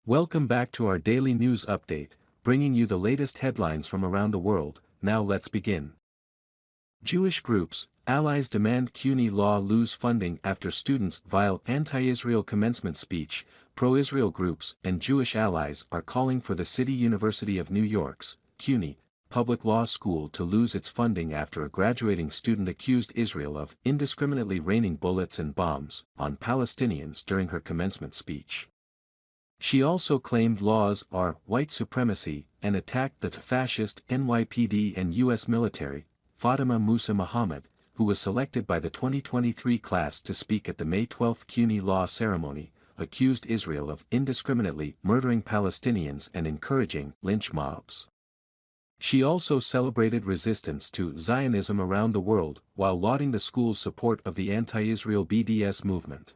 Welcome back to our daily news update, bringing you the latest headlines from around the world. Now let's begin. Jewish groups, allies demand CUNY Law lose funding after students vile anti-Israel commencement speech. Pro-Israel groups and Jewish allies are calling for the City University of New York's, CUNY, public law school to lose its funding after a graduating student accused Israel of indiscriminately raining bullets and bombs on Palestinians during her commencement speech. She also claimed laws are white supremacy and attacked the fascist NYPD and U.S. military. Fatima Musa Muhammad, who was selected by the 2023 class to speak at the May 12 CUNY Law ceremony, accused Israel of indiscriminately murdering Palestinians and encouraging lynch mobs. She also celebrated resistance to Zionism around the world while lauding the school's support of the anti-Israel BDS movement.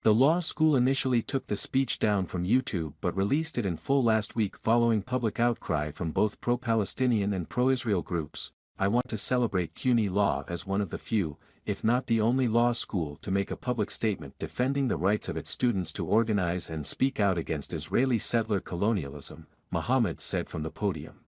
The law school initially took the speech down from YouTube but released it in full last week following public outcry from both pro-Palestinian and pro-Israel groups. I want to celebrate CUNY Law as one of the few, if not the only law school to make a public statement defending the rights of its students to organize and speak out against Israeli settler colonialism, Muhammad said from the podium.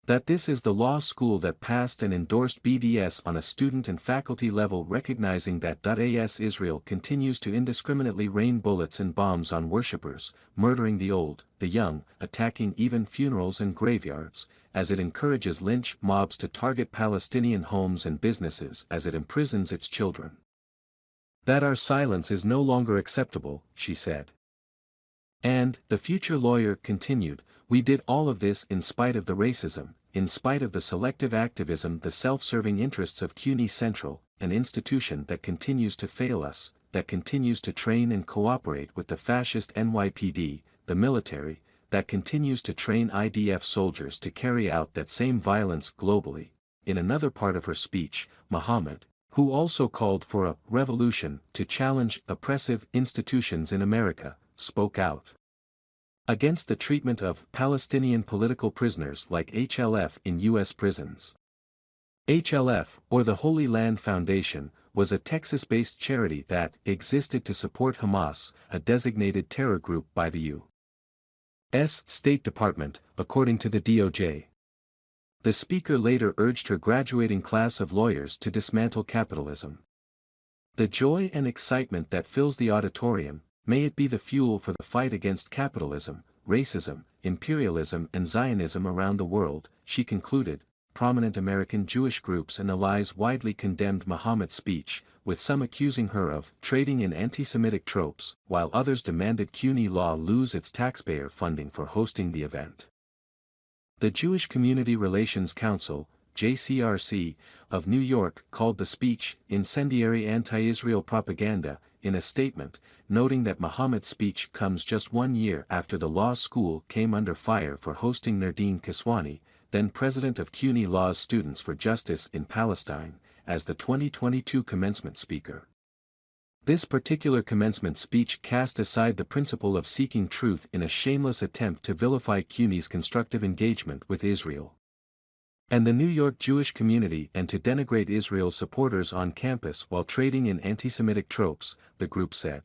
That this is the law school that passed and endorsed BDS on a student and faculty level, recognizing that as Israel continues to indiscriminately rain bullets and bombs on worshippers, murdering the old, the young, attacking even funerals and graveyards, as it encourages lynch mobs to target Palestinian homes and businesses, as it imprisons its children. That our silence is no longer acceptable, she said. And, the future lawyer continued, we did all of this in spite of the racism, in spite of the selective activism, the self-serving interests of CUNY Central, an institution that continues to fail us, that continues to train and cooperate with the fascist NYPD, the military, that continues to train IDF soldiers to carry out that same violence globally. In another part of her speech, Muhammad, who also called for a revolution to challenge oppressive institutions in America, spoke out against the treatment of Palestinian political prisoners like HLF in U.S. prisons. HLF, or the Holy Land Foundation, was a Texas-based charity that existed to support Hamas, a designated terror group by the U.S. State Department, according to the DOJ. The speaker later urged her graduating class of lawyers to dismantle capitalism. The joy and excitement that fills the auditorium, may it be the fuel for the fight against capitalism, racism, imperialism and Zionism around the world, she concluded. Prominent American Jewish groups and allies widely condemned Muhammad's speech, with some accusing her of trading in anti-Semitic tropes, while others demanded CUNY Law lose its taxpayer funding for hosting the event. The Jewish Community Relations Council, JCRC, of New York called the speech incendiary anti-Israel propaganda, in a statement, noting that Muhammad's speech comes just 1 year after the law school came under fire for hosting Nardine Kiswani, then president of CUNY Law's Students for Justice in Palestine, as the 2022 commencement speaker. This particular commencement speech cast aside the principle of seeking truth in a shameless attempt to vilify CUNY's constructive engagement with Israel and the New York Jewish community and to denigrate Israel's supporters on campus while trading in anti-Semitic tropes, the group said.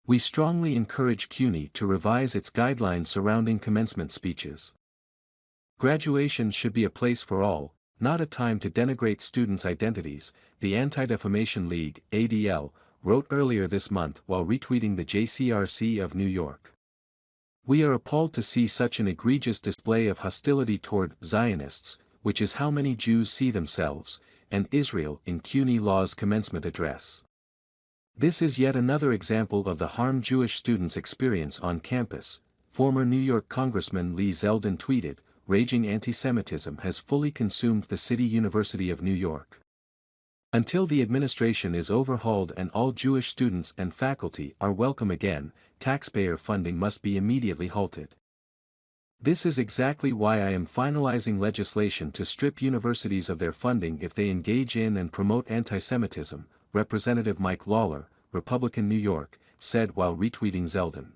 We strongly encourage CUNY to revise its guidelines surrounding commencement speeches. Graduation should be a place for all, not a time to denigrate students' identities, the Anti-Defamation League, ADL, wrote earlier this month while retweeting the JCRC of New York. We are appalled to see such an egregious display of hostility toward Zionists, which is how many Jews see themselves, and Israel in CUNY Law's commencement address. This is yet another example of the harm Jewish students experience on campus, former New York Congressman Lee Zeldin tweeted, raging anti-Semitism has fully consumed the City University of New York. Until the administration is overhauled and all Jewish students and faculty are welcome again, taxpayer funding must be immediately halted. This is exactly why I am finalizing legislation to strip universities of their funding if they engage in and promote anti-Semitism, Representative Mike Lawler, Republican New York, said while retweeting Zeldin.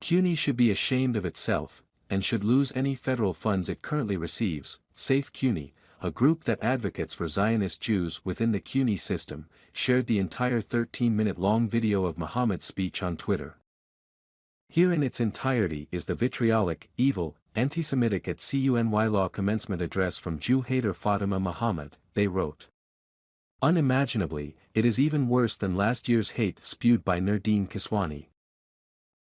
CUNY should be ashamed of itself, and should lose any federal funds it currently receives. Safe CUNY, a group that advocates for Zionist Jews within the CUNY system, shared the entire 13-minute long video of Muhammad's speech on Twitter. Here in its entirety is the vitriolic, evil, anti-Semitic at CUNY Law commencement address from Jew hater Fatima Muhammad, they wrote. Unimaginably, it is even worse than last year's hate spewed by Nurdin Kiswani.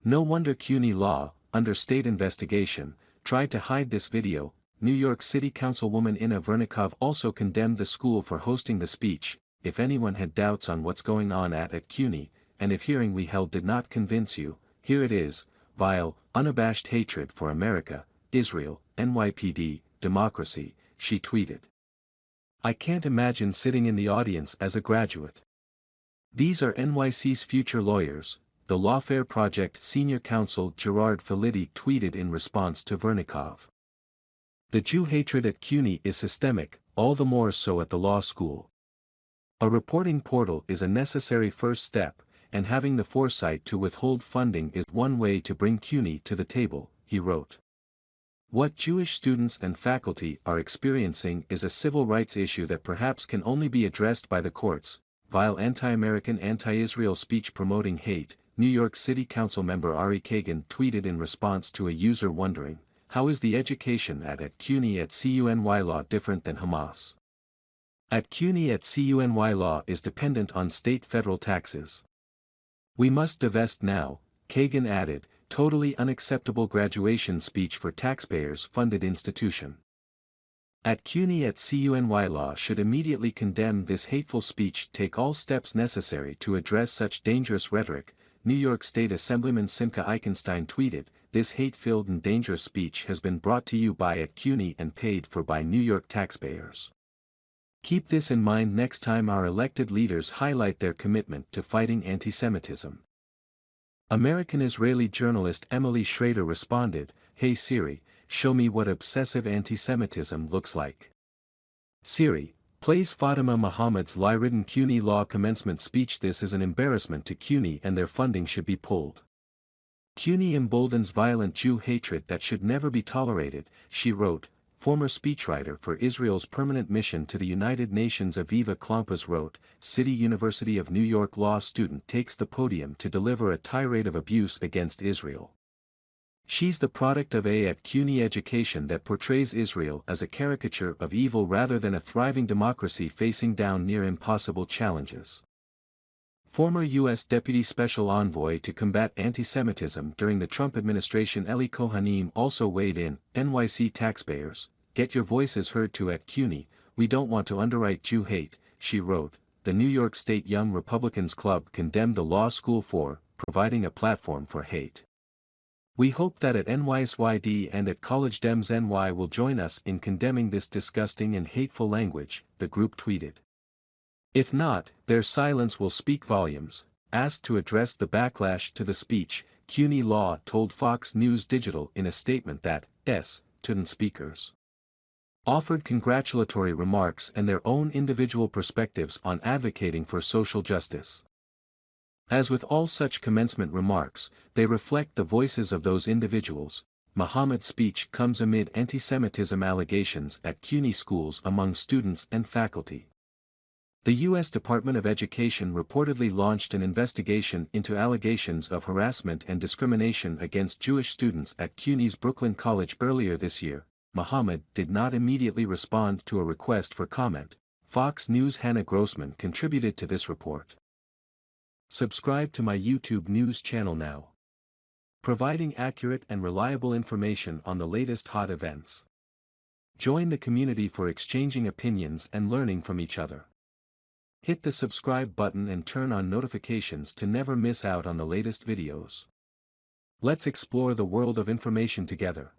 No wonder CUNY Law, under state investigation, tried to hide this video. New York City Councilwoman Inna Vernikov also condemned the school for hosting the speech. If anyone had doubts on what's going on at CUNY, and if hearing we held did not convince you, here it is: vile, unabashed hatred for America, Israel, NYPD, democracy, she tweeted. I can't imagine sitting in the audience as a graduate. These are NYC's future lawyers, the Lawfare Project senior counsel Gerard Filitti tweeted in response to Vernikov. The Jew hatred at CUNY is systemic, all the more so at the law school. A reporting portal is a necessary first step, and having the foresight to withhold funding is one way to bring CUNY to the table, he wrote. What Jewish students and faculty are experiencing is a civil rights issue that perhaps can only be addressed by the courts. Vile anti-American anti-Israel speech promoting hate, New York City Council member Ari Kagan tweeted in response to a user wondering, how is the education at CUNY at CUNY Law different than Hamas? At CUNY at CUNY Law is dependent on state-federal taxes. We must divest now, Kagan added, totally unacceptable graduation speech for taxpayers-funded institution. At CUNY at CUNY Law should immediately condemn this hateful speech, take all steps necessary to address such dangerous rhetoric, New York State Assemblyman Simcha Eichenstein tweeted, this hate-filled and dangerous speech has been brought to you by at CUNY and paid for by New York taxpayers. Keep this in mind next time our elected leaders highlight their commitment to fighting anti-Semitism. American-Israeli journalist Emily Schrader responded, Hey Siri, show me what obsessive anti-Semitism looks like. Siri, plays Fatima Muhammad's lie-ridden CUNY Law commencement speech. This is an embarrassment to CUNY and their funding should be pulled. CUNY emboldens violent Jew hatred that should never be tolerated, she wrote. Former speechwriter for Israel's permanent mission to the United Nations Aviva Klompas wrote, City University of New York law student takes the podium to deliver a tirade of abuse against Israel. She's the product of at CUNY education that portrays Israel as a caricature of evil rather than a thriving democracy facing down near impossible challenges. Former U.S. Deputy Special Envoy to combat anti-Semitism during the Trump administration Eli Kohanim also weighed in, NYC taxpayers, get your voices heard too at CUNY, we don't want to underwrite Jew hate, she wrote. The New York State Young Republicans Club condemned the law school for providing a platform for hate. We hope that at NYSYD and at College Dems NY will join us in condemning this disgusting and hateful language, the group tweeted. If not, their silence will speak volumes. Asked to address the backlash to the speech, CUNY Law told Fox News Digital in a statement that, student speakers offered congratulatory remarks and their own individual perspectives on advocating for social justice. As with all such commencement remarks, they reflect the voices of those individuals. Muhammad's speech comes amid anti-Semitism allegations at CUNY schools among students and faculty. The U.S. Department of Education reportedly launched an investigation into allegations of harassment and discrimination against Jewish students at CUNY's Brooklyn College earlier this year. Muhammad did not immediately respond to a request for comment. Fox News' Hannah Grossman contributed to this report. Subscribe to my YouTube news channel now. Providing accurate and reliable information on the latest hot events. Join the community for exchanging opinions and learning from each other. Hit the subscribe button and turn on notifications to never miss out on the latest videos. Let's explore the world of information together.